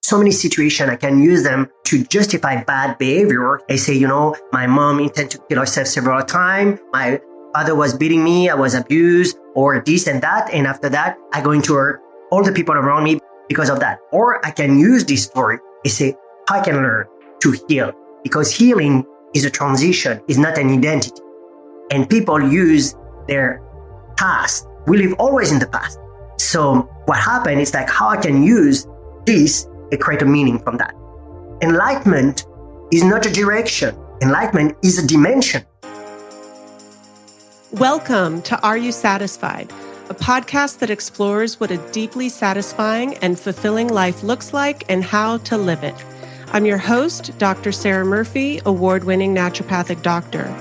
so many situations. I can use them to justify bad behavior. I say, my mom intended to kill herself several times. My father was beating me. I was abused or this and that. And after that, I go into hurt all the people around me because of that. Or I can use this story and say, I can learn to heal, because healing is a transition, is not an identity. And people use their past. We live always in the past. So what happened is like how I can use this and create a meaning from that. Enlightenment is not a direction. Enlightenment is a dimension. Welcome to Are You Satisfied? A podcast that explores what a deeply satisfying and fulfilling life looks like and how to live it. I'm your host, Dr. Sarah Murphy, award-winning naturopathic doctor.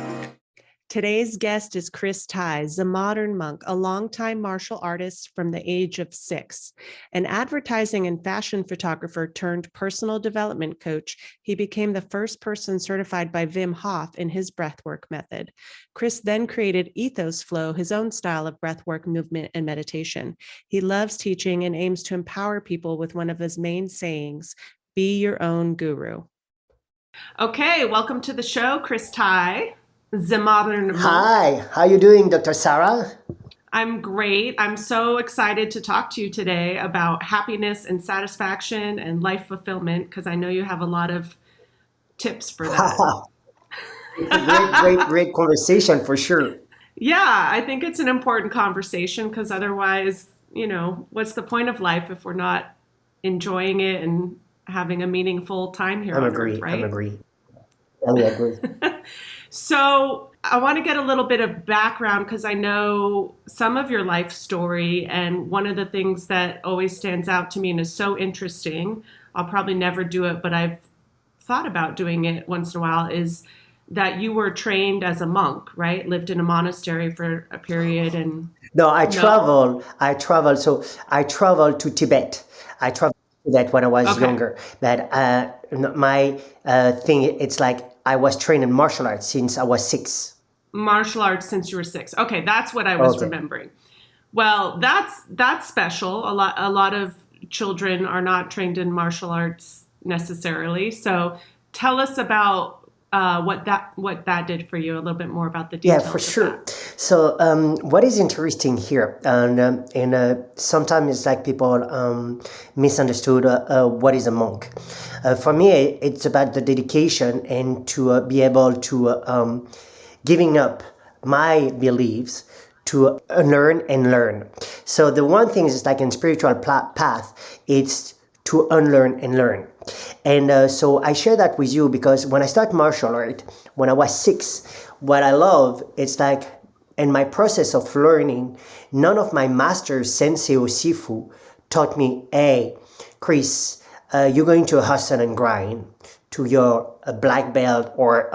Today's guest is Chris Tai, the modern monk, a longtime martial artist from the age of 6. An advertising and fashion photographer turned personal development coach, he became the first person certified by Wim Hof in his breathwork method. Chris then created Ethos Flow, his own style of breathwork, movement, and meditation. He loves teaching and aims to empower people with one of his main sayings, be your own guru. Okay, welcome to the show, Chris Tai. The modern monk. Hi, how you doing, Dr. Sarah? I'm great. I'm so excited to talk to you today about happiness and satisfaction and life fulfillment, because I know you have a lot of tips for that. It's a great conversation for sure. Yeah, I think it's an important conversation because otherwise, what's the point of life if we're not enjoying it and having a meaningful time here on Earth, right? I agree. So I want to get a little bit of background because I know some of your life story, and one of the things that always stands out to me and is so interesting, I'll probably never do it, but I've thought about doing it once in a while, is that you were trained as a monk, right? Lived in a monastery for a period and... No, I traveled. So I traveled to Tibet. I traveled to that when I was younger. But my thing, it's like I was trained in martial arts since I was 6. Martial arts since you were 6. Okay, that's what I was remembering. Well, that's special. A lot of children are not trained in martial arts necessarily. So tell us about what that did for you, a little bit more about the details. Yeah, for sure. So what is interesting here, and sometimes it's like people misunderstood what is a monk. For me, it's about the dedication and to be able to giving up my beliefs to unlearn and learn. So the one thing is like in spiritual path, it's to unlearn and learn. And so I share that with you because when I started martial art, when I was 6, what I love, it's like in my process of learning, none of my masters, sensei or sifu, taught me, hey, Chris, you're going to hustle and grind to your black belt or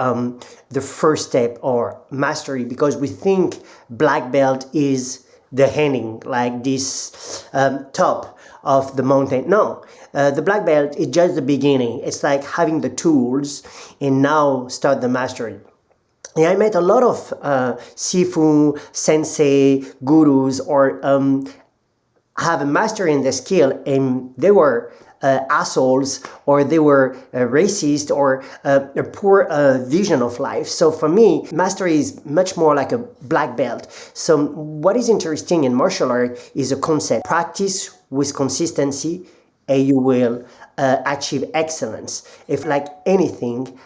the first step or mastery, because we think black belt is the ending, like this top of the mountain. No, the black belt is just the beginning. It's like having the tools and now start the mastery. Yeah, I met a lot of sifu, sensei, gurus, or have a mastery in the skill, and they were assholes, or they were racist, or a poor vision of life. So for me, mastery is much more like a black belt. So what is interesting in martial art is a concept. Practice with consistency and you will achieve excellence. If like anything,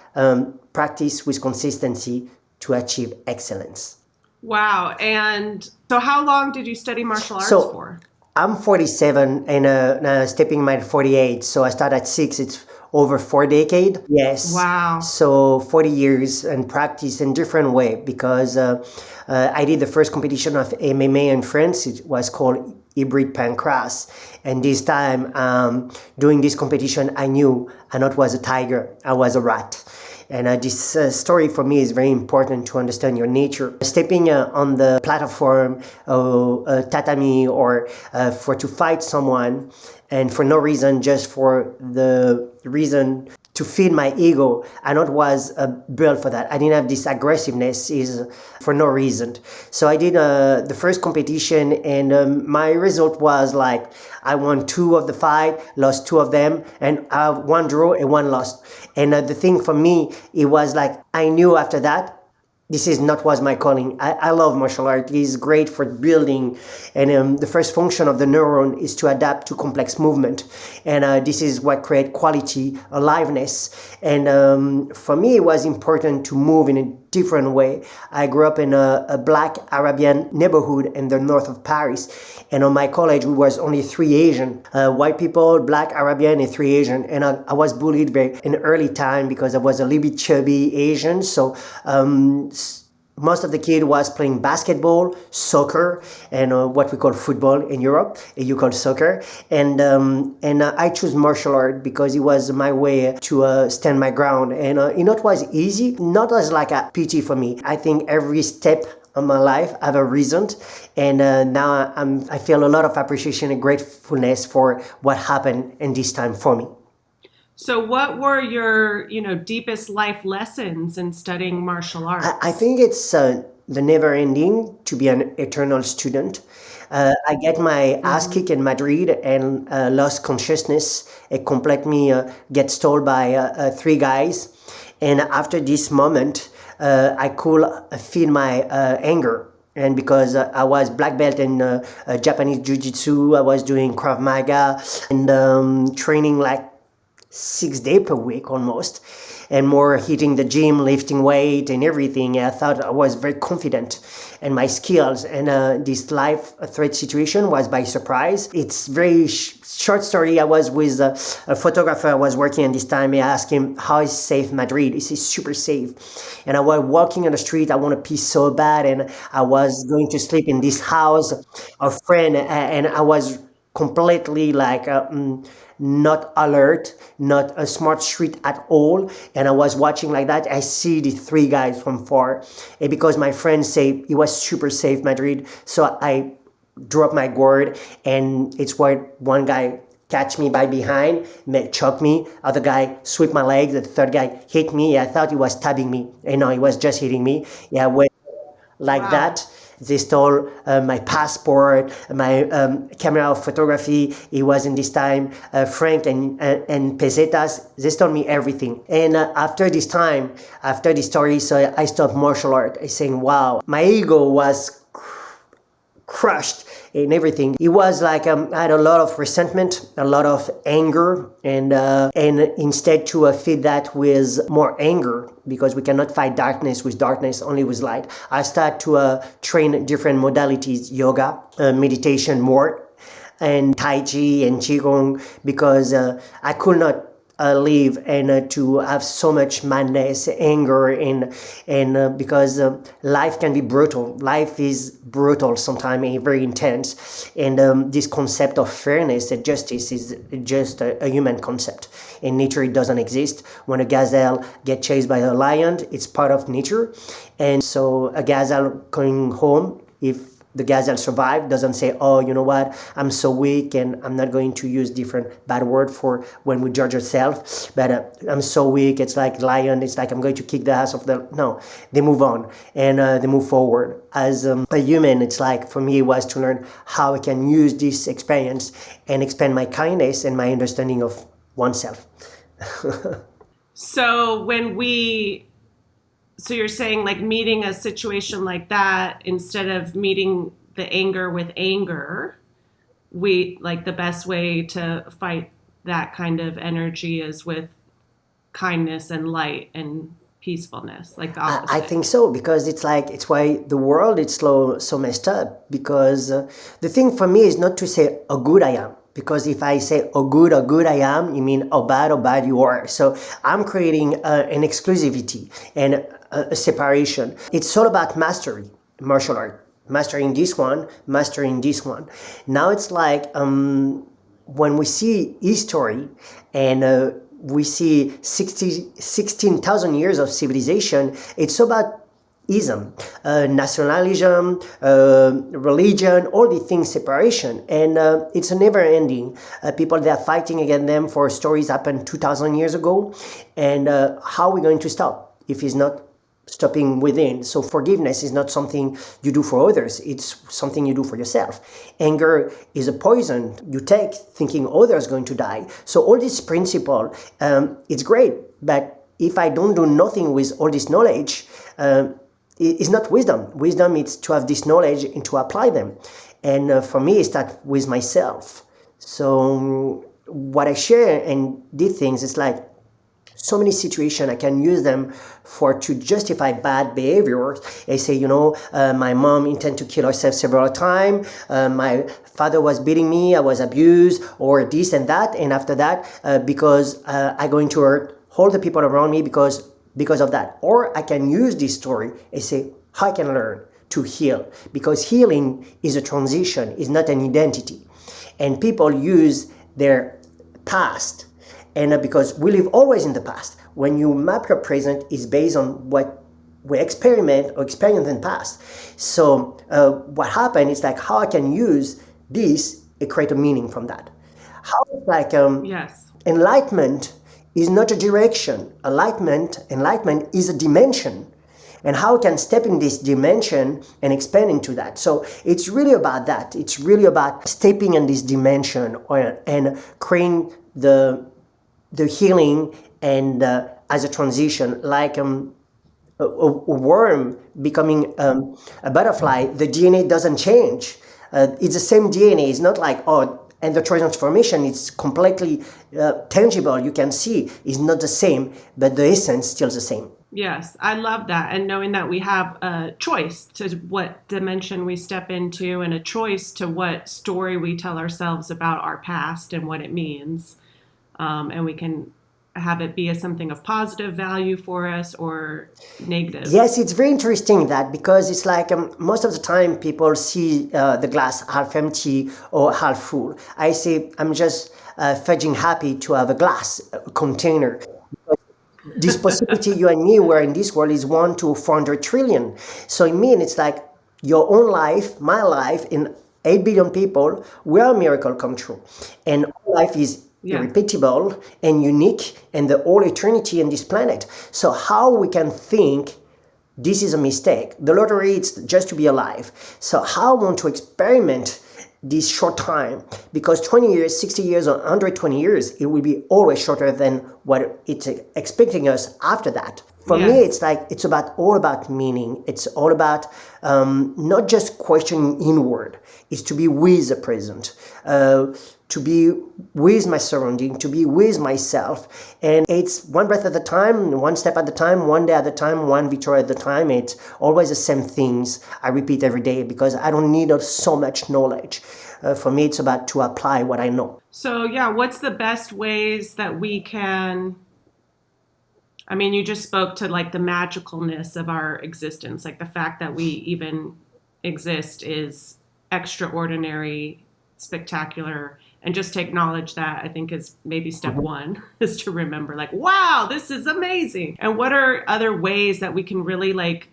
practice with consistency to achieve excellence. Wow. And so how long did you study martial arts for? I'm 47 and stepping my 48. So I started at 6. It's over 4 decades. Yes. Wow. So 40 years and practice in different way because I did the first competition of MMA in France. It was called Hybrid Pancras. And this time doing this competition, I knew I not was a tiger. I was a rat. And this story for me is very important to understand your nature. Stepping on the platform, tatami, or to fight someone, and for no reason, just for the reason to feed my ego. I not was built for that. I didn't have this aggressiveness is for no reason. So I did the first competition, and my result was like I won 2 of the fight, lost 2 of them, and I have 1 draw and 1 lost. And the thing for me, it was like I knew after that this is not was my calling. I love martial art. It is great for building, and the first function of the neuron is to adapt to complex movement, and this is what create quality, aliveness. And for me, it was important to move in a different way. I grew up in a black Arabian neighborhood in the north of Paris, and on my college we was only 3 Asian, white people, black Arabian, and 3 Asian, and I was bullied very in early time because I was a little bit chubby Asian. So most of the kid was playing basketball, soccer, and what we call football in Europe, you call soccer. And I chose martial art because it was my way to stand my ground. And it was easy, not as like a pity for me. I think every step of my life have a reason, and now I feel a lot of appreciation and gratefulness for what happened in this time for me. So what were your, deepest life lessons in studying martial arts? I think it's the never ending to be an eternal student. I get my ass kicked in Madrid and lost consciousness. It completely get stole by 3 guys. And after this moment, I could feel my anger. And because I was black belt in Japanese Jiu-Jitsu, I was doing Krav Maga and training like 6 days per week almost, and more hitting the gym, lifting weight and everything. I thought I was very confident in my skills, and this life threat situation was by surprise. It's very short story. I was with a photographer I was working at this time. I asked him, how is safe Madrid? He says, super safe. And I was walking on the street. I want to pee so bad, and I was going to sleep in this house of friend, and I was completely like not alert, not a smart street at all. And I was watching like that. I see the 3 guys from far. And because my friends say it was super safe, Madrid, so I drop my guard, and it's where one guy catch me by behind, choke me, other guy sweep my legs, the 3rd guy hit me. I thought he was stabbing me. And no, he was just hitting me. Yeah, when, like Wow. that. They stole my passport, my camera of photography. It was in this time franc and pesetas. They stole me everything. And after this time, after this story, so I stopped martial art. I saying, wow, my ego was crushed in everything. It was like I had a lot of resentment, a lot of anger, and instead to feed that with more anger, because we cannot fight darkness with darkness, only with light. I started to train different modalities, yoga, meditation more, and Tai Chi and Qigong, because I could not live and to have so much madness, anger, and because life can be brutal. Life is brutal sometimes and very intense. And this concept of fairness and justice is just a human concept. In nature, it doesn't exist. When a gazelle gets chased by a lion, it's part of nature. And so a gazelle going home, if the gazelle survived, doesn't say, oh, you know what, I'm so weak and I'm not going to use different bad word for when we judge ourselves, but I'm so weak, it's like lion, it's like I'm going to kick the ass of the... No, they move on and they move forward. As a human, it's like, for me, it was to learn how I can use this experience and expand my kindness and my understanding of oneself. So you're saying like meeting a situation like that, instead of meeting the anger with anger, we like the best way to fight that kind of energy is with kindness and light and peacefulness, like the opposite. I think so, because it's like, it's why the world is so messed up, because the thing for me is not to say how good I am. Because if I say how good I am, you mean how bad you are. So I'm creating an exclusivity and a separation. It's all about mastery, martial art. Mastering this one. Now it's like when we see history and we see 16,000 years of civilization, it's about ism, nationalism, religion, all these things, separation, and it's a never ending. People that are fighting against them for stories happened 2,000 years ago, and how are we going to stop if it's not stopping within? So forgiveness is not something you do for others, it's something you do for yourself. Anger is a poison you take thinking others are going to die. So all this principle, it's great, but if I don't do nothing with all this knowledge, it's not wisdom. Wisdom is to have this knowledge and to apply them. And for me, it starts with myself. So what I share and these things, it's like so many situations I can use them to justify bad behaviors. I say, my mom intended to kill herself several times. My father was beating me. I was abused, or this and that. And after that, because I'm going to hurt all the people around me because of that. Or I can use this story and say, how I can learn to heal. Because healing is a transition, is not an identity. And people use their past. And because we live always in the past. When you map your present, is based on what we experiment or experience in the past. So what happened is like how I can use this and create a meaning from that. How like Yes. enlightenment is not a direction. Enlightenment is a dimension. And how can step in this dimension and expand into that. So it's really about that. It's really about stepping in this dimension and creating the healing and as a transition, like a worm becoming a butterfly, the DNA doesn't change. It's the same DNA. It's not like, and the transformation is completely tangible. You can see it's not the same, but the essence still the same. Yes, I love that. And knowing that we have a choice to what dimension we step into and a choice to what story we tell ourselves about our past and what it means. And we can have it be something of positive value for us or negative. Yes, it's very interesting that because it's like most of the time people see the glass half empty or half full. I say I'm just fudging happy to have a glass container. This possibility you and me were in this world is 1 to 400 trillion. So it means it's like your own life, my life, and 8 billion people, we are a miracle come true. And life is irrepeatable and unique and the whole eternity in this planet. So how we can think this is a mistake? The lottery is just to be alive. So how I want to experiment this short time? Because 20 years, 60 years, or 120 years, it will be always shorter than what it's expecting us after that. For me, it's like it's all about meaning. It's all about not just questioning inward. It's to be with the present, to be with my surrounding, to be with myself. And it's one breath at a time, one step at a time, one day at a time, one victory at a time. It's always the same things I repeat every day because I don't need so much knowledge. For me, it's about to apply what I know. So, what's the best ways that we can... I mean, you just spoke to like the magicalness of our existence, like the fact that we even exist is extraordinary, spectacular, and just to acknowledge that, I think is maybe step one, is to remember like, wow, this is amazing. And what are other ways that we can really like,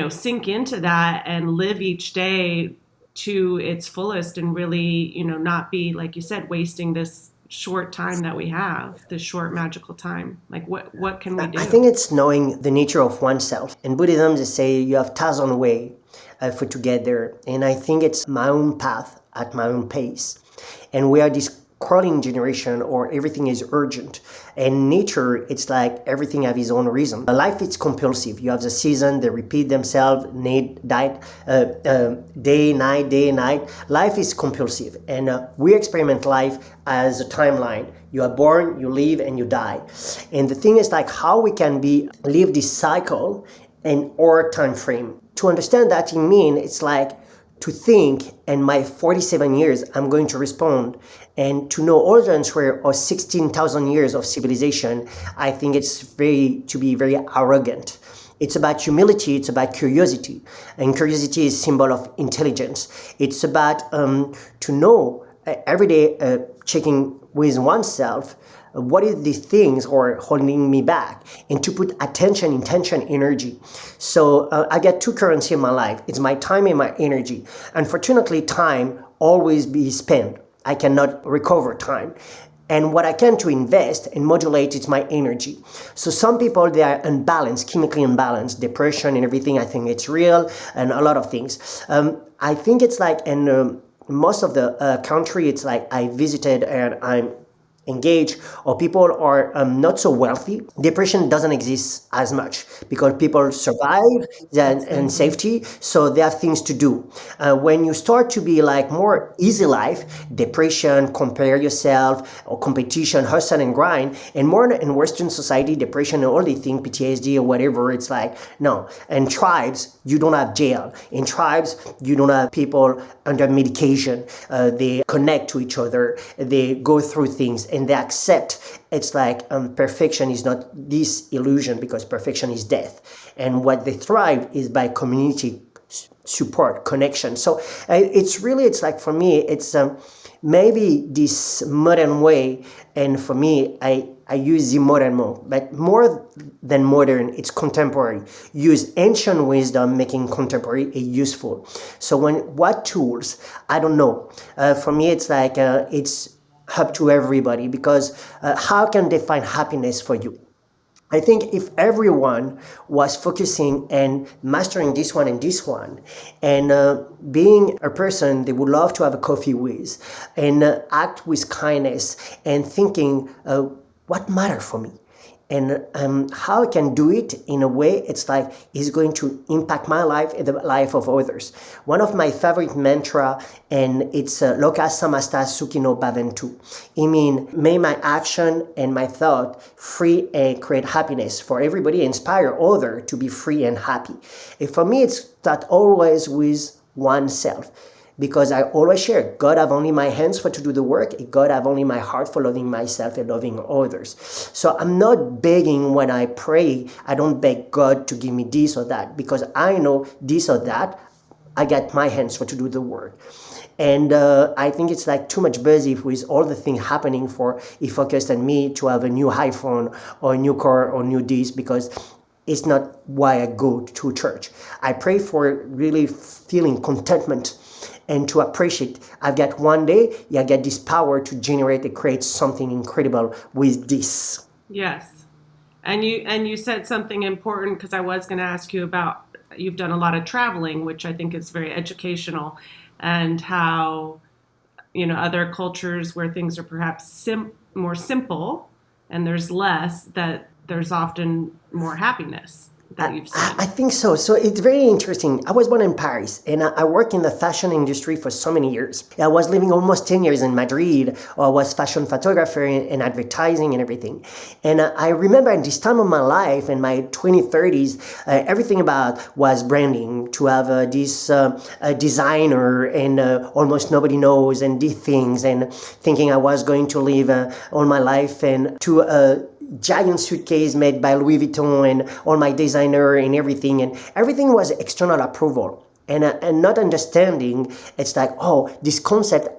sink into that and live each day to its fullest and really, not be, like you said, wasting this short time that we have, this short magical time? Like what can we do? I think it's knowing the nature of oneself. In Buddhism, they say you have 1,000 ways to get there. And I think it's my own path at my own pace. And we are this crawling generation or everything is urgent. And nature, it's like everything have its own reason. Life is compulsive. You have the season, they repeat themselves, day, night. Life is compulsive. And we experiment life as a timeline. You are born, you live, and you die. And the thing is like how we can live this cycle in our time frame. To understand that, it means it's like to think in my 47 years, I'm going to respond. And to know all the answer of 16,000 years of civilization, I think it's to be very arrogant. It's about humility, it's about curiosity. And curiosity is a symbol of intelligence. It's about to know every day, checking with oneself, what is the things or holding me back, and to put attention, intention, energy. So I get two currency in my life. It's my time and my energy. Unfortunately, time always be spent. I cannot recover time. And what I can to invest and modulate is my energy. So some people, they are unbalanced, chemically unbalanced, depression and everything. I think it's real, and a lot of things. I think it's like in most of the country, it's like I visited and I'm engaged, or people are not so wealthy, depression doesn't exist as much because people survive and safety, so they have things to do. When you start to be like more easy life, depression, compare yourself, or competition, hustle and grind, and more in Western society, depression and all they think, PTSD or whatever, it's like, no. In tribes, you don't have jail. In tribes, you don't have people under medication. They connect to each other, they go through things, and they accept. It's like perfection is not this illusion, because perfection is death. And what they thrive is by community support, connection. So it's like, for me, it's maybe this modern way, and for me, I use the modern more, but more than modern, it's contemporary. Use ancient wisdom, making contemporary useful. So what tools? I don't know. For me, it's like it's up to everybody, because how can they find happiness for you? I think if everyone was focusing and mastering this one and this one, and being a person they would love to have a coffee with, and act with kindness, and thinking, what matters for me? And how I can do it in a way it's like is going to impact my life and the life of others. One of my favorite mantra, and it's Loka samasta sukhino bhavantu. It means, may my action and my thought free and create happiness for everybody, inspire others to be free and happy. And for me, it's that always with oneself. Because I always share, God have only my hands for to do the work, God have only my heart for loving myself and loving others. So I'm not begging when I pray, I don't beg God to give me this or that, because I know this or that, I got my hands for to do the work. And I think it's like too much busy with all the things happening for He focused on me to have a new iPhone or a new car or new this, because it's not why I go to church. I pray for really feeling contentment and to appreciate. I've got one day, I get this power to generate and create something incredible with this. Yes. And you said something important, because I was going to ask you about, you've done a lot of traveling, which I think is very educational, and how, other cultures where things are perhaps more simple and there's less, that there's often more happiness that you've seen. I think so. So it's very interesting. I was born in Paris, and I worked in the fashion industry for so many years. I was living almost 10 years in Madrid. I was fashion photographer and advertising and everything. And I remember at this time of my life, in my 20s, 30s, everything about was branding, to have this designer, and almost nobody knows, and these things, and thinking I was going to live all my life, and to giant suitcase made by Louis Vuitton, and all my designer and everything was external approval, and not understanding. It's like, oh, this concept.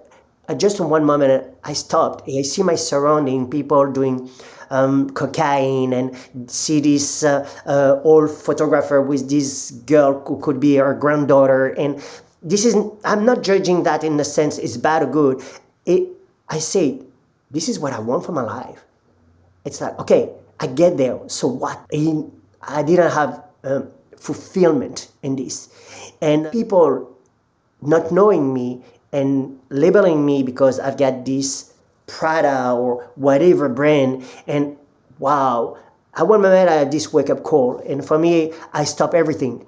Just in one moment, I stopped. I see my surrounding, people doing cocaine, and see this old photographer with this girl who could be her granddaughter. And this is, I'm not judging that in the sense it's bad or good. I say, this is what I want for my life. It's like, okay, I get there, so what? I didn't have fulfillment in this. And people not knowing me and labeling me because I've got this Prada or whatever brand, and wow, I want my man to have this wake-up call. And for me, I stop everything.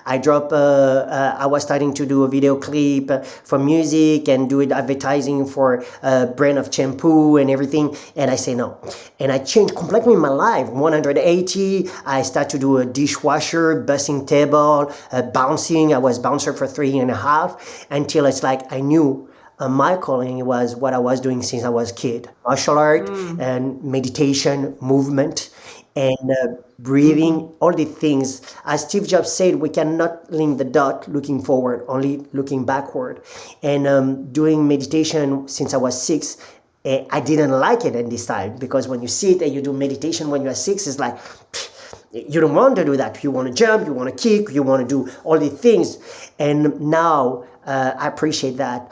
I drop, I was starting to do a video clip for music and do it advertising for a brand of shampoo and everything. And I say no. And I changed completely my life. 180, I start to do a dishwasher, bussing table, bouncing. I was bouncer for 3.5 until it's like I knew my calling was what I was doing since I was a kid: martial art and meditation, movement, and breathing, all the things. As Steve Jobs said, we cannot link the dot looking forward, only looking backward. And doing meditation since I was 6, I didn't like it at this time, because when you sit and you do meditation when you're 6, it's like, you don't want to do that. You want to jump, you want to kick, you want to do all these things. And now I appreciate that.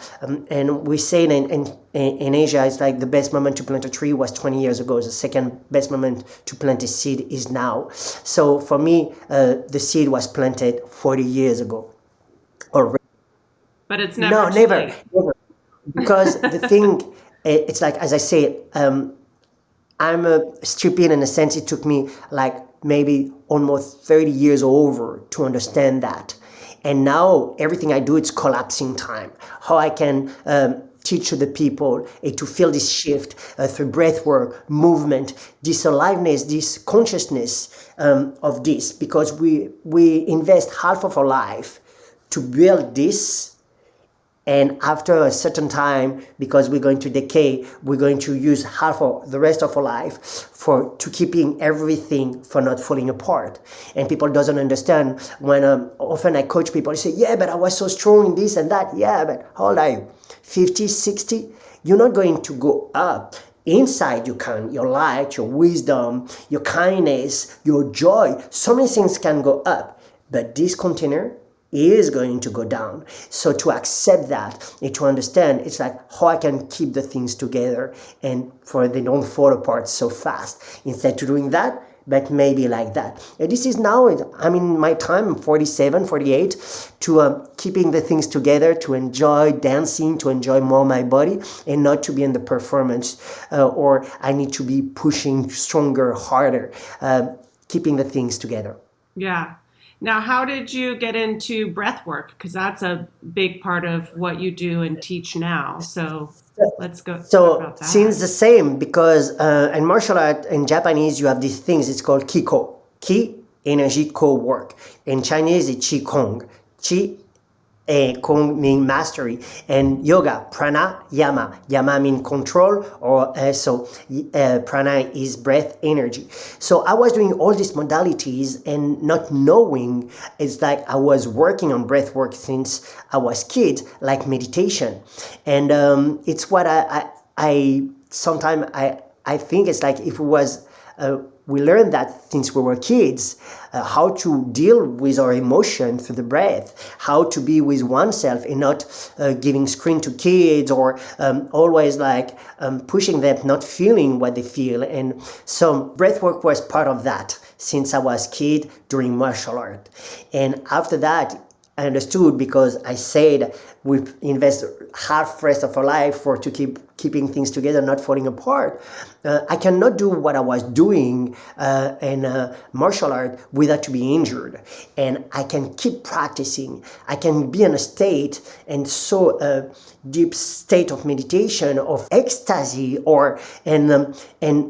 And we say in Asia, it's like the best moment to plant a tree was 20 years ago. The second best moment to plant a seed is now. So for me, the seed was planted 40 years ago. Already. But it's never No, too never, late. never. Because the thing, it's like, as I say, I'm stupid in a sense. It took me like maybe almost 30 years or over to understand that. And now everything I do, it's collapsing time. How I can teach to the people to feel this shift through breath work, movement, this aliveness, this consciousness of this, because we invest half of our life to build this. And after a certain time, because we're going to decay, we're going to use half of the rest of our life to keeping everything for not falling apart. And people doesn't understand when often I coach people. They say, yeah, but I was so strong in this and that. Yeah, but how old are you? 50, 60? You're not going to go up. Inside your light, your wisdom, your kindness, your joy, so many things can go up. But this container is going to go down. So to accept that and to understand, it's like how I can keep the things together and for they don't fall apart so fast. Instead of doing that, but maybe like that. And this is now, I'm in my time, 47, 48, to keeping the things together, to enjoy dancing, to enjoy more my body, and not to be in the performance, or I need to be pushing stronger, harder, keeping the things together. Yeah. Now, how did you get into breath work? Because that's a big part of what you do and teach now. So let's go talk So about that. seems the same, because in martial art, in Japanese, you have these things. It's called Kiko. Ki, energy, ko, work. In Chinese, it's Qi Kong. Qi, Kong mean mastery, and yoga, prana, yama. Yama mean control, or prana is breath, energy. So I was doing all these modalities and not knowing, it's like I was working on breath work since I was kid, like meditation. And it's what I sometimes I think it's like if it was we learned that since we were kids, how to deal with our emotion through the breath, how to be with oneself and not giving screen to kids, or always like pushing them, not feeling what they feel. And so breath work was part of that since I was kid during martial art. And after that, I understood, because I said we invest half rest of our life to keeping things together, not falling apart. I cannot do what I was doing in martial art without to be injured, and I can keep practicing. I can be in a state, and so deep state of meditation, of ecstasy, and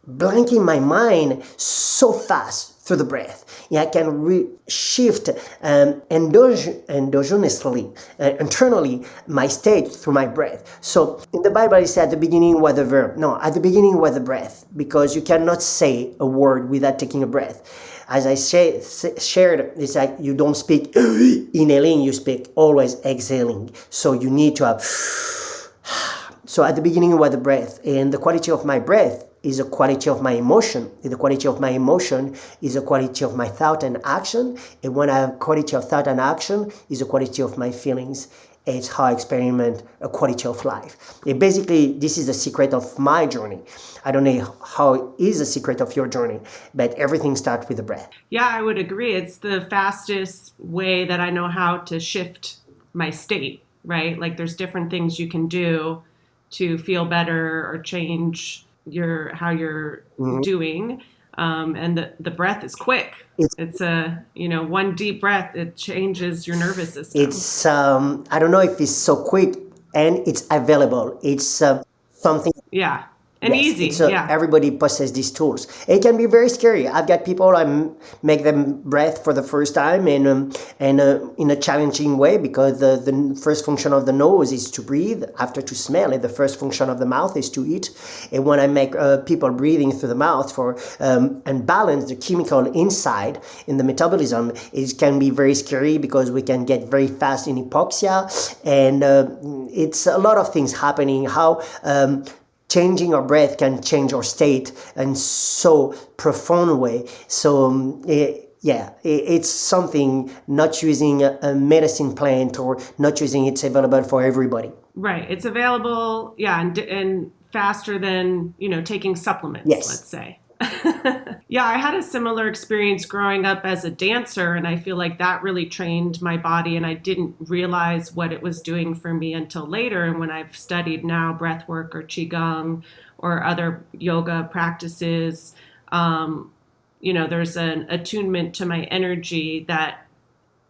blanking my mind so fast through the breath. Yeah, I can shift endogenously, internally, my state through my breath. So in the Bible, it said at the beginning was the verb. No, at the beginning was the breath, because you cannot say a word without taking a breath. As I shared, it's like you don't speak inhaling, you speak always exhaling. So you need to have. So at the beginning was the breath, and the quality of my breath is a quality of my emotion. And the quality of my emotion is a quality of my thought and action. And when I have quality of thought and action, is a quality of my feelings. It's how I experiment a quality of life. And basically, this is the secret of my journey. I don't know how it is the secret of your journey, but everything starts with the breath. Yeah, I would agree. It's the fastest way that I know how to shift my state, right? Like there's different things you can do to feel better or change how you're doing, and the breath is quick. It's a one deep breath, it changes your nervous system. It's I don't know if it's so quick, and it's available. It's something. Yeah, And Yes, easy. it's Yeah. everybody possesses these tools. It can be very scary. I've got people make them breath for the first time and in a challenging way because the first function of the nose is to breathe, after to smell, and the first function of the mouth is to eat. And when I make people breathing through the mouth for and balance the chemical inside in the metabolism, it can be very scary because we can get very fast in hypoxia, and it's a lot of things happening. How changing our breath can change our state in so profound way. So it's something not using a medicine plant or not using it's available for everybody. Right. It's available, yeah, and faster than, taking supplements, Yes. let's say. Yeah, I had a similar experience growing up as a dancer, and I feel like that really trained my body, and I didn't realize what it was doing for me until later. And when I've studied now breathwork or qigong or other yoga practices, there's an attunement to my energy that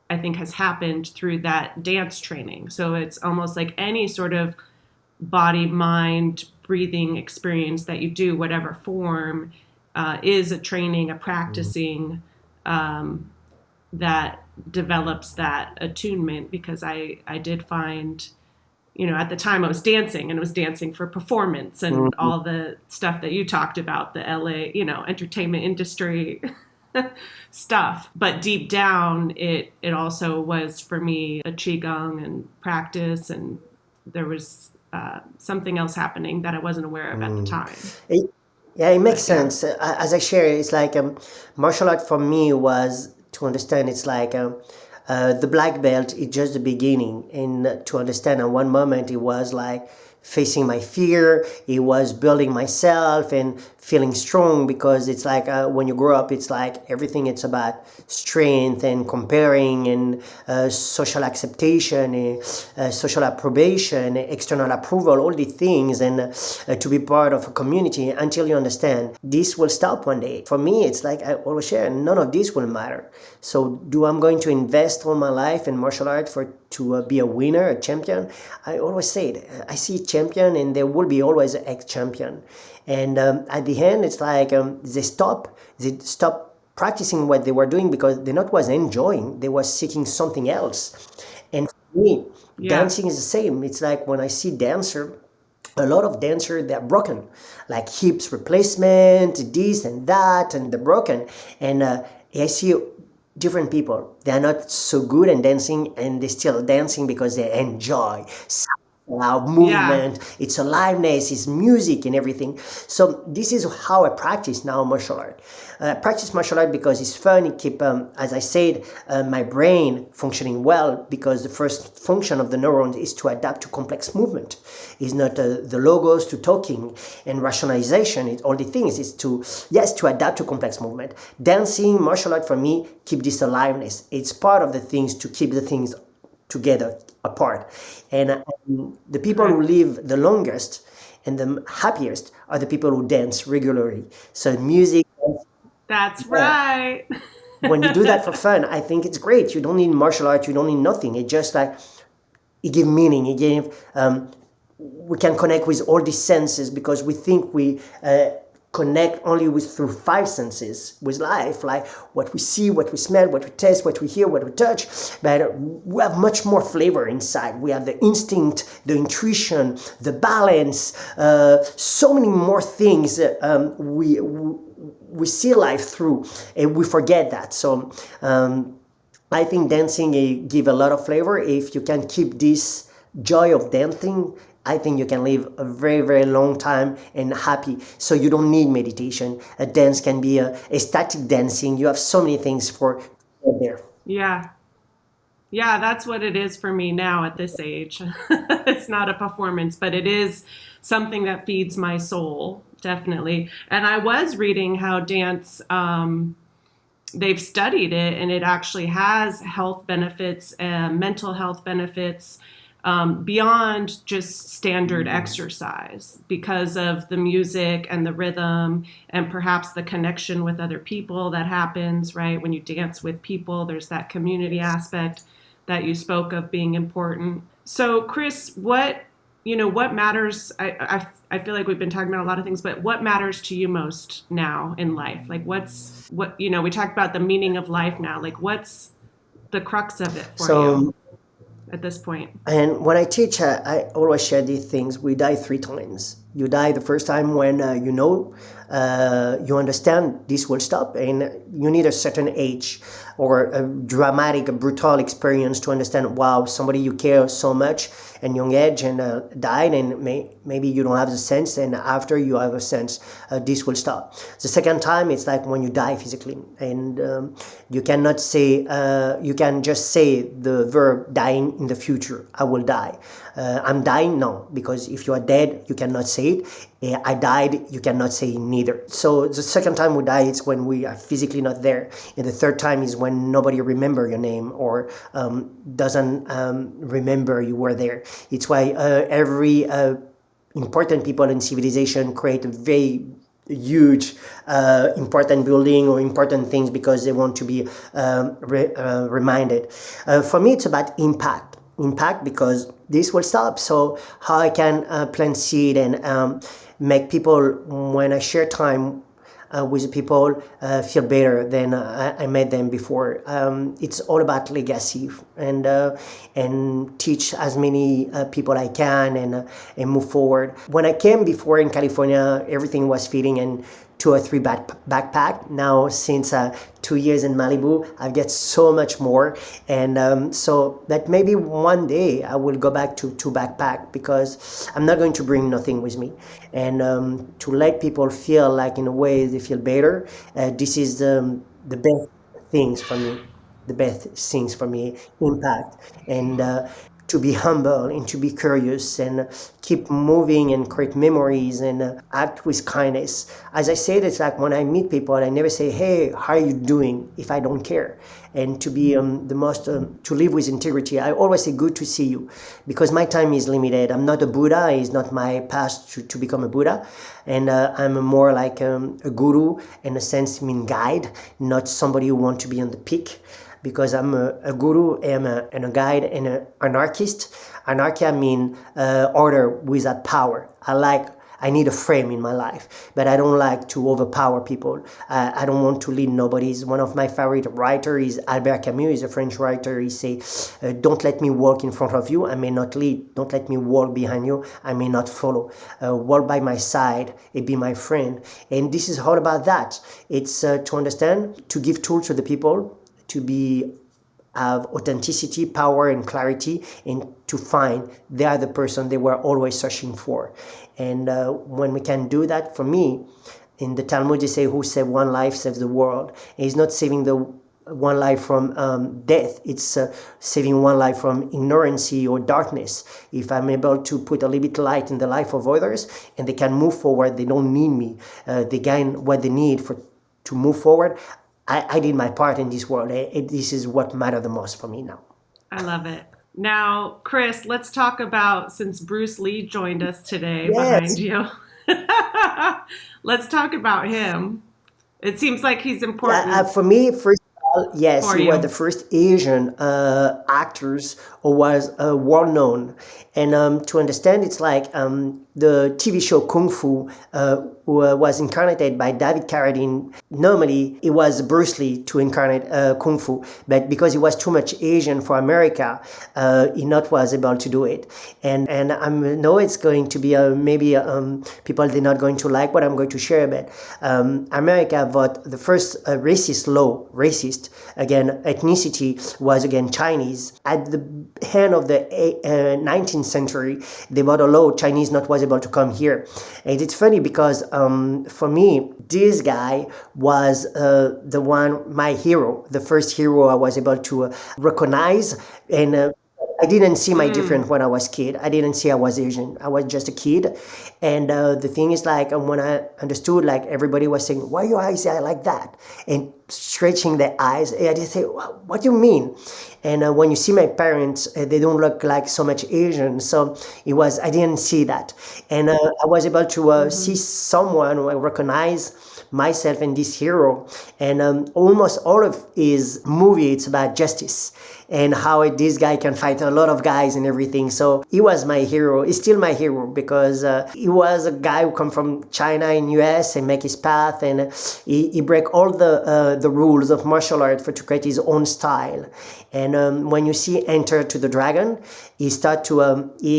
I think has happened through that dance training. So it's almost like any sort of body, mind, breathing experience that you do, whatever form, is a training, a practicing that develops that attunement. Because I did find, at the time I was dancing, and it was dancing for performance and all the stuff that you talked about, the LA, entertainment industry stuff. But deep down, it also was for me a qigong and practice, and there was something else happening that I wasn't aware of at the time. It makes sense. As I share, it's like martial art for me was to understand. It's like the black belt is just the beginning, and to understand at one moment it was like facing my fear. It was building myself and feeling strong, because it's like when you grow up, it's like everything, it's about strength and comparing and social acceptation, social approbation, external approval, all these things, and to be part of a community until you understand this will stop one day. For me, it's like I always share, none of this will matter. So I'm going to invest all my life in martial art to be a winner, a champion? I always say it. I see champion, and there will be always an ex-champion. And at the end, it's like they stop practicing what they were doing because they not was enjoying, they were seeking something else. And for me, dancing is the same. It's like when I see a lot of dancers, they're broken, like hips replacement, this and that, and they're broken. And I see different people, they're not so good in dancing, and they're still dancing because they enjoy movement, it's aliveness, it's music and everything. So this is how I practice now martial art. I practice martial art because it's fun. It keep, as I said, my brain functioning well, because the first function of the neuron is to adapt to complex movement. It's not the logos to talking and rationalization. It's all the things. It's to adapt to complex movement. Dancing, martial art for me, keep this aliveness. It's part of the things to keep the things together, apart. And the people who live the longest and the happiest are the people who dance regularly. So music. That's right. When you do that for fun, I think it's great. You don't need martial arts. You don't need nothing. It just like, it gives meaning. It gives, we can connect with all these senses, because we think we connect only through five senses with life, like what we see, what we smell, what we taste, what we hear, what we touch. But we have much more flavor inside. We have the instinct, the intuition, the balance, so many more things we see life through, and we forget that. So I think dancing give a lot of flavor. If you can keep this joy of dancing, I think you can live a very, very long time and happy. So you don't need meditation. A dance can be a static dancing. You have so many things for there. Yeah, that's what it is for me now at this age. It's not a performance, but it is something that feeds my soul, definitely. And I was reading how dance, they've studied it, and it actually has health benefits and mental health benefits, beyond just standard exercise, because of the music and the rhythm and perhaps the connection with other people that happens, right? When you dance with people, there's that community aspect that you spoke of being important. So Chris, what what matters? I feel like we've been talking about a lot of things, but what matters to you most now in life? Like we talked about the meaning of life now. Like what's the crux of it for you So, at this point? and when I teach, I always share these things. We die three times. You die the first time when you understand this will stop, and you need a certain age or a dramatic, brutal experience to understand, wow, somebody you care so much and young age and died, and maybe you don't have the sense, and after you have a sense, this will stop. The second time, it's like when you die physically, and you cannot say, you can just say the verb dying in the future, I will die. I'm dying, no, because if you are dead, you cannot say it. I died, you cannot say neither. So the second time we die, it's when we are physically not there. And the third time is when nobody remember your name or doesn't remember you were there. It's why every important people in civilization create a very huge important building or important things because they want to be reminded. For me, it's about impact because this will stop. So how I can plant seed and make people, when I share time with people, feel better than I met them before. It's all about legacy and teach as many people I can and move forward. When I came before in California, everything was fitting and 2 or 3 backpack. Now since 2 years in Malibu, I get so much more, and so that maybe one day I will go back to backpack because I'm not going to bring nothing with me, and to let people feel like in a way they feel better. This is the best things for me. The best things for me, impact, and to be humble and to be curious and keep moving and create memories and act with kindness. As I said, it's like when I meet people, I never say, hey, how are you doing, if I don't care. And to be to live with integrity, I always say, good to see you, because my time is limited. I'm not a Buddha. It's not my path to become a Buddha. And I'm more like a guru, in a sense, mean guide, not somebody who wants to be on the peak, because I'm a guru and a guide and an anarchist. Anarchy means order without power. I need a frame in my life, but I don't like to overpower people. I don't want to lead nobody's. One of my favorite writers is Albert Camus. He's a French writer. He says, don't let me walk in front of you, I may not lead. Don't let me walk behind you, I may not follow. Walk by my side and be my friend. And this is all about that. It's to understand, to give tools to the people, to have authenticity, power, and clarity, and to find they are the person they were always searching for. And when we can do that, for me, in the Talmud they say, who saved one life saves the world. And it's not saving the one life from death, it's saving one life from ignorance or darkness. If I'm able to put a little bit light in the life of others and they can move forward, they don't need me, they gain what they need to move forward, I did my part in this world. This is what matters the most for me now. I love it. Now, Chris, let's talk about, since Bruce Lee joined us today Yes. behind you, let's talk about him. It seems like he's important For me, first of all, yes, for he was you. the first Asian actors who was well known. And to understand, it's like the TV show Kung Fu who was incarnated by David Carradine. Normally, it was Bruce Lee to incarnate Kung Fu, but because he was too much Asian for America, he not was able to do it. And I know it's going to be maybe people they're not going to like what I'm going to share, but America voted the first racist, again, ethnicity was again Chinese. At the end of the 19th century, they voted a law Chinese not was able to come here. And it's funny because for me, this guy was the one, my hero, the first hero I was able to recognize. And I didn't see my difference when I was kid. I didn't see I was Asian. I was just a kid. And the thing is, like, when I understood, like, everybody was saying, why your eyes are like that? And stretching their eyes, and I just say, what do you mean? And when you see my parents, they don't look like so much Asian. So I didn't see that. And I was able to see someone who I recognize myself and this hero. And almost all of his movie, it's about justice and how this guy can fight a lot of guys and everything. So he was my hero. He's still my hero because he was a guy who come from China in US and make his path, and he break all the rules of martial art to create his own style. And when you see Enter to the Dragon, he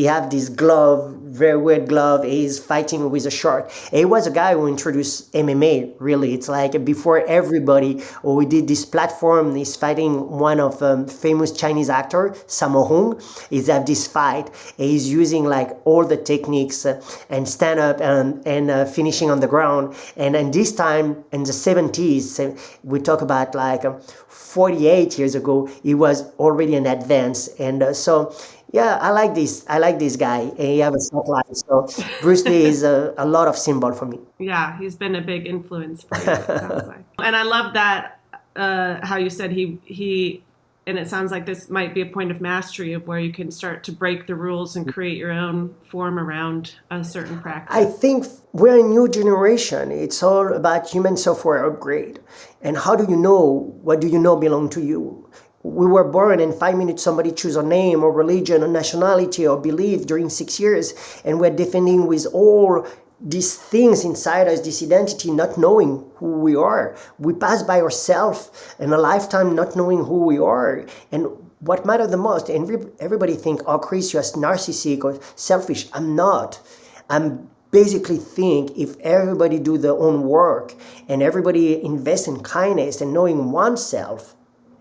have this glove, very weird glove. He's fighting with a shark. And he was a guy who introduced MMA, really. It's like before everybody, or we did this platform, he's fighting one of famous Chinese actor, Sammo Hung. He's have this fight. And he's using like all the techniques and stand up and finishing on the ground. And this time in the 70s, we talk about like 48 years ago, he was already in advance. And so, yeah, I like this guy. He have a short life. So Bruce Lee is a lot of symbol for me. Yeah, he's been a big influence for you, it sounds like. And I love that, how you said he, and it sounds like this might be a point of mastery of where you can start to break the rules and create your own form around a certain practice. I think we're a new generation. It's all about human software upgrade. And how do you know what do you know belong to you? We were born, and 5 minutes somebody choose a name or religion or nationality or belief during 6 years, and we're defending with all these things inside us, this identity, not knowing who we are. We pass by ourselves in a lifetime not knowing who we are. And what matters the most, and everybody think, oh, Chris, you're narcissistic or selfish. I'm not. I'm basically think if everybody do their own work and everybody invest in kindness and knowing oneself,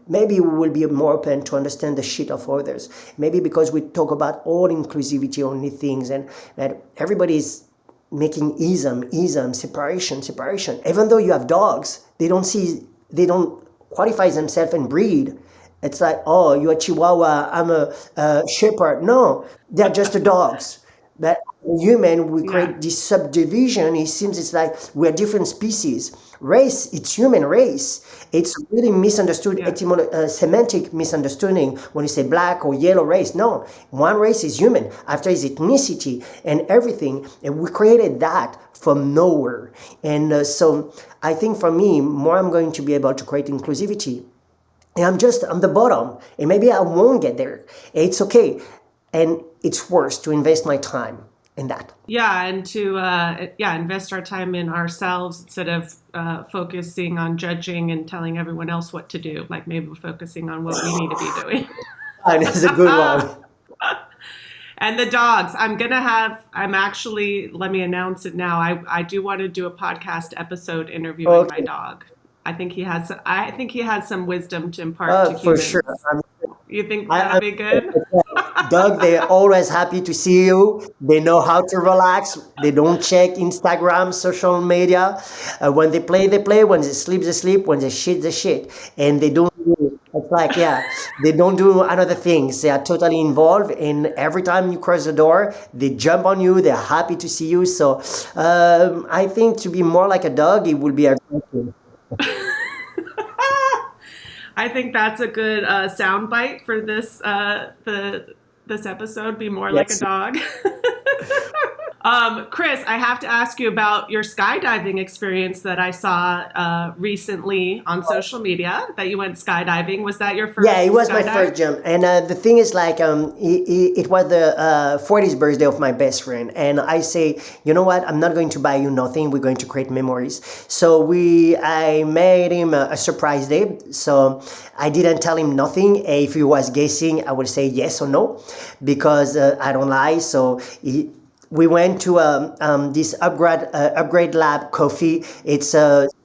maybe we will be more open to understand the shit of others. Maybe because we talk about all inclusivity only things, and that everybody's making ism, separation. Even though you have dogs, they don't qualify themselves and breed. It's like, oh, you're a Chihuahua, I'm a Shepherd. No, they're just the dogs. But human, we create this subdivision. It seems it's like we're different species. Race, it's human race. It's really misunderstood, semantic misunderstanding when you say black or yellow race. No, one race is human. After is ethnicity and everything. And we created that from nowhere. And so I think for me, more I'm going to be able to create inclusivity. And I'm the bottom. And maybe I won't get there. It's okay. And it's worse to invest my time in that. Yeah, and to invest our time in ourselves instead of focusing on judging and telling everyone else what to do. Like maybe we're focusing on what we need to be doing. That's a good one. And the dogs. Let me announce it now. I do want to do a podcast episode interviewing my dog. I think he has some wisdom to impart to humans. For sure. You think that'll be good? Doug, they're always happy to see you. They know how to relax. They don't check Instagram, social media. When they play, they play. When they sleep. When they shit, they shit. And they don't do, it's like, they don't do other things. They are totally involved. And every time you cross the door, they jump on you. They're happy to see you. So I think to be more like a dog, it will be a great thing. I think that's a good sound bite for this this episode. Be more like a dog. Chris, I have to ask you about your skydiving experience that I saw recently on social media, that you went skydiving. Was that your first? Yeah, it was my skydive? first jump. And the thing is, like, it was the 40th birthday of my best friend. And I say, you know what? I'm not going to buy you nothing. We're going to create memories. So I made him a surprise day. So I didn't tell him nothing. If he was guessing, I would say yes or no, because I don't lie. So we went to this upgrade lab coffee. It's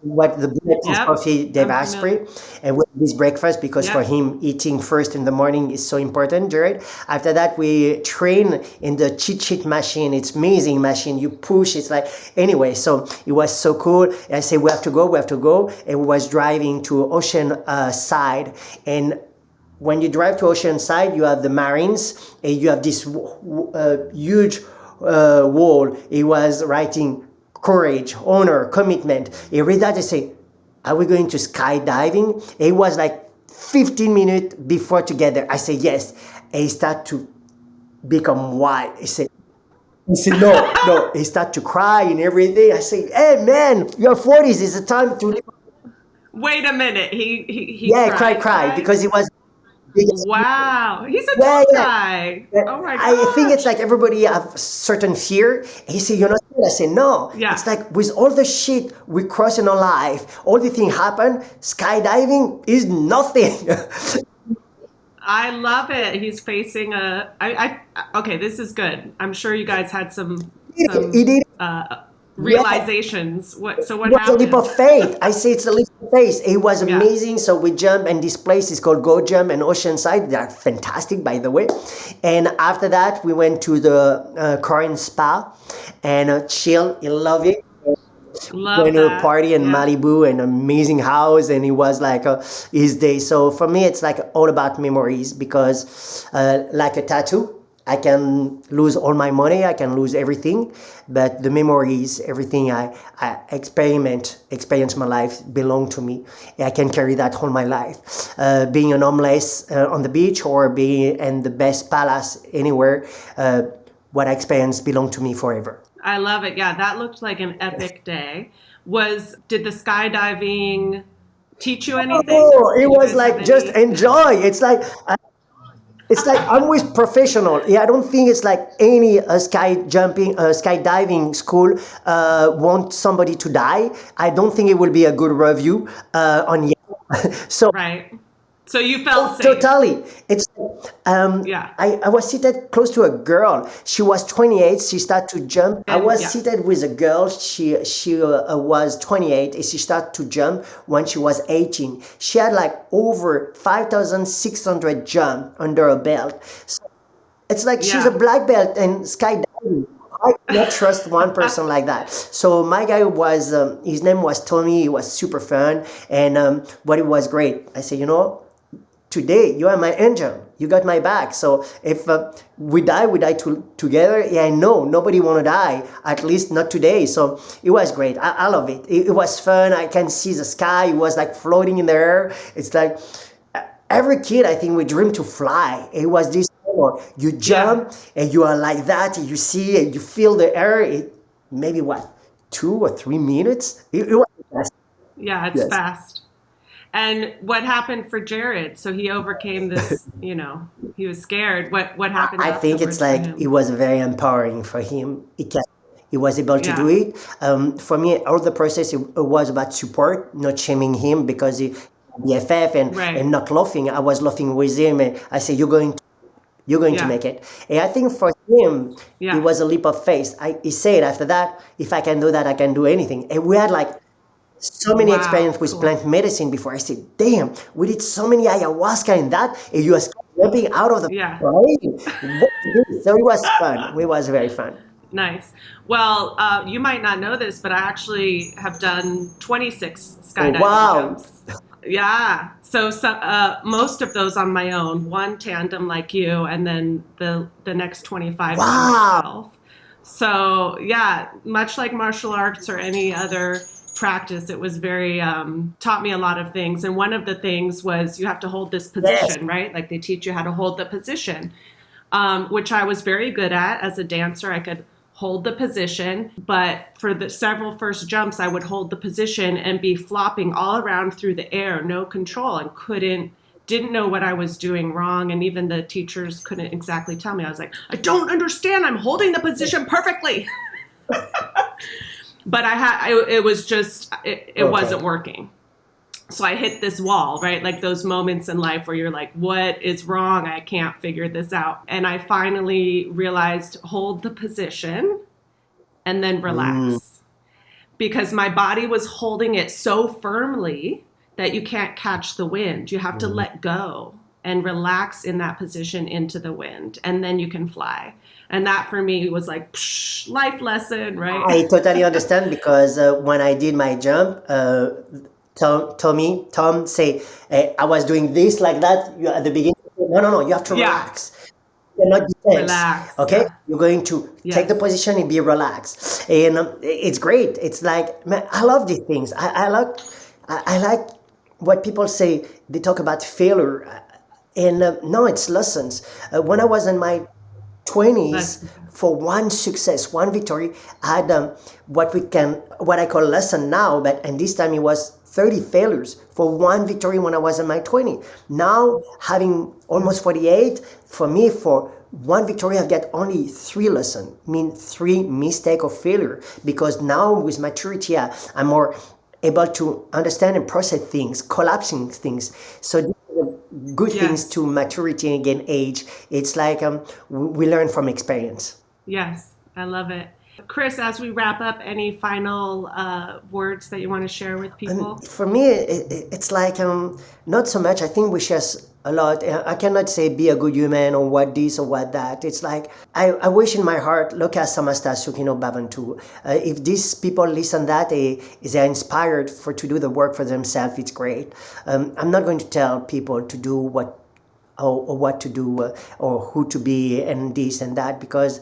what the bulletproof coffee Dave Asprey, and we had this breakfast because for him eating first in the morning is so important, Jared. After that, we train in the cheat sheet machine. It's amazing machine. You push. It's like anyway. So it was so cool. I said we have to go, and we was driving to Ocean Side. And when you drive to Oceanside, you have the Marines, and you have this huge wall, he was writing courage, honor, commitment. He read that and say, are we going to skydiving? It was like 15 minutes before together. I say yes. And he started to become wild. He said, no, no. He started to cry and everything. I say, hey man, you're 40s. It's a time to live. Wait a minute. He Yeah, cried, cry because he was big. Wow. He's a Yeah, tough yeah. guy. Oh my I think it's gosh. like everybody have certain fear. He said, you're not scared. I say, no. Yeah. It's like with all the shit we cross in our life, all the things happen, skydiving is nothing. I love it. He's facing okay, this is good. I'm sure you guys had some He did. Yeah. realizations. What It was a leap happened? of faith. I say it's a leap of faith. It was Yeah. amazing. So we jump, and this place is called Go Jump and Oceanside. They're fantastic, by the way. And after that, we went to the Korean spa and chill. You love it. Love Went to a that. party in Yeah. Malibu, an amazing house, and it was like his day. So for me, it's like all about memories because, like a tattoo, I can lose all my money, I can lose everything, but the memories, everything I experience my life belong to me. I can carry that all my life. Being an homeless on the beach or being in the best palace anywhere, what I experience belong to me forever. I love it. Yeah, that looked like an epic day. Did the skydiving teach you anything? Oh, it Did you was guys have like just any? enjoy. It's like I'm with professional. Yeah, I don't think it's like any skydiving school want somebody to die. I don't think it will be a good review on Yelp. So Right. So you felt safe. totally, it's Yeah. I was seated close to a girl. She was 28. She started to jump. I And was yeah. seated with a girl. She was 28 and she started to jump when she was 18. She had like over 5,600 jump under her belt. So it's like she's a Yeah. black belt in skydiving. I cannot trust one person like that. So my guy was, his name was Tommy. He was super fun, and but it was great. I said, today you are my angel. You got my back. So if we die, together. Yeah, I know nobody want to die. At least not today. So it was great. I love it. It was fun. I can see the sky. It was like floating in the air. It's like every kid, I think, we dream to fly. It was this. Or you Yeah. jump and you are like that. And you see and you feel the air. Maybe what 2 or 3 minutes. It was fast. Yeah, it's Yes. fast. And what happened for Jared? So he overcame this, he was scared. What happened I think it's afterwards for like it him? was very empowering for him. He was able to do Yeah. it. For me, all the process it was about support, not shaming him because he BFF and Right. not laughing. I was laughing with him, and I said, "You're going to Yeah. make it." And I think for him, Yeah. it was a leap of faith. He said after that, "If I can do that, I can do anything." And we had like so many Wow. experience with Cool. plant medicine before. I said, "Damn, we did so many ayahuasca and that, and you are jumping out of the Yeah. plane." What is this? So it was fun. It was very fun. Nice. Well, you might not know this, but I actually have done 26 Oh, skydiving wow. jumps. Yeah. So most of those on my own, one tandem like you, and then the next 25 by Wow. myself. So yeah, much like martial arts or any other practice, it was very taught me a lot of things. And one of the things was you have to hold this Yes. position, right? Like they teach you how to hold the position, which I was very good at as a dancer. I could hold the position, but for the several first jumps, I would hold the position and be flopping all around through the air, no control, and didn't know what I was doing wrong. And even the teachers couldn't exactly tell me. I was like, I don't understand. I'm holding the position perfectly. But it was just, it Okay. wasn't working. So I hit this wall, right? Like those moments in life where you're like, what is wrong? I can't figure this out. And I finally realized, hold the position and then relax. Because my body was holding it so firmly that you can't catch the wind. You have to let go and relax in that position into the wind, and then you can fly. And that for me was like, life lesson, right? I totally understand because when I did my jump, Tom say, I was doing this like that at the beginning. No, you have to Yeah. relax. cannot be tense. Relax. Okay, Yeah. you're going to take the Yes. position and be relaxed, and it's great. It's like, man, I love these things. I like what people say. They talk about failure, and no, it's lessons. When I was in my 20s, That's for one success, one victory, I had what I call lesson now, but and this time it was 30 failures for one victory when I was in my 20. Now, having almost 48, for me, for one victory, I've got only three lessons, mean three mistake or failure, because now with maturity, I'm more able to understand and process things, collapsing things. So these are the good things yes. to maturity and again age. It's like we learn from experience. Yes. I love it. Chris, as we wrap up, any final words that you want to share with people? For me, it's like not so much. I think we share a lot. I cannot say be a good human or what this or what that. It's like I wish in my heart, look at samasta sukino bhavantu. If these people listen that, they're inspired to do the work for themselves. It's great. I'm not going to tell people to do or what to do or who to be and this and that, because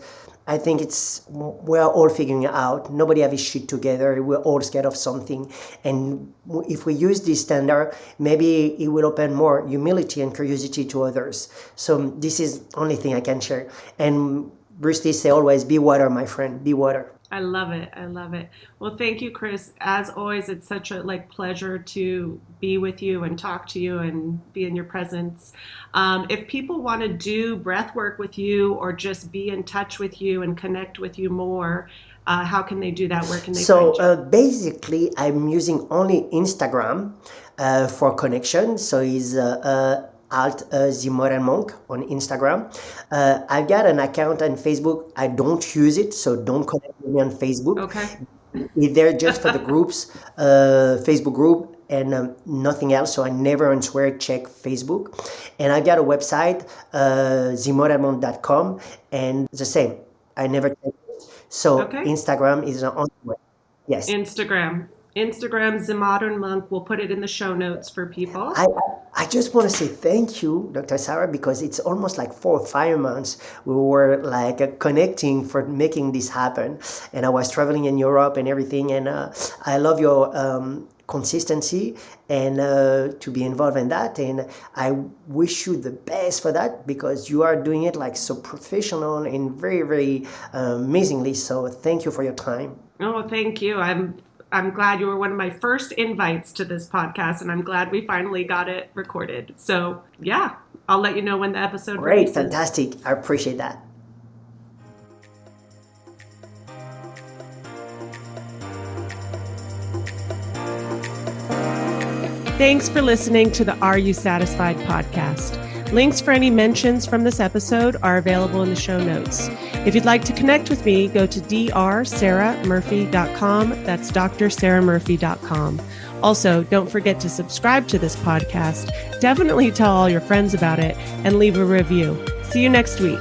I think we're all figuring it out. Nobody have his shit together. We're all scared of something. And if we use this standard, maybe it will open more humility and curiosity to others. So this is only thing I can share. And Bruce Lee say always, be water, my friend, be water. I love it. I love it. Well, thank you, Chris. As always, it's such a pleasure to be with you and talk to you and be in your presence. If people want to do breath work with you or just be in touch with you and connect with you more, how can they do that? Where can they find you? Basically, I'm using only Instagram for connection. So it's alt the modern monk on Instagram. I've got an account on Facebook. I don't use it, so don't connect with me on Facebook. Okay. They're just for the groups, Facebook group, and nothing else. So I never answer check Facebook. And I got a website, themodernmonk.com, and the same. I never check it. So Okay. Instagram is on the way. Yes. Instagram, The Modern Monk. We'll put it in the show notes for people. I just want to say thank you, Dr. Sarah, because it's almost like 4 or 5 months we were like connecting for making this happen. And I was traveling in Europe and everything. And I love your consistency and to be involved in that. And I wish you the best for that, because you are doing it like so professional and very, very amazingly. So thank you for your time. Oh, thank you. I'm glad you were one of my first invites to this podcast, and I'm glad we finally got it recorded. So yeah, I'll let you know when the episode Great, releases. fantastic. I appreciate that. Thanks for listening to the Are You Satisfied podcast. Links for any mentions from this episode are available in the show notes. If you'd like to connect with me, go to drsarahmurphy.com. That's drsarahmurphy.com. Also, don't forget to subscribe to this podcast. Definitely tell all your friends about it and leave a review. See you next week.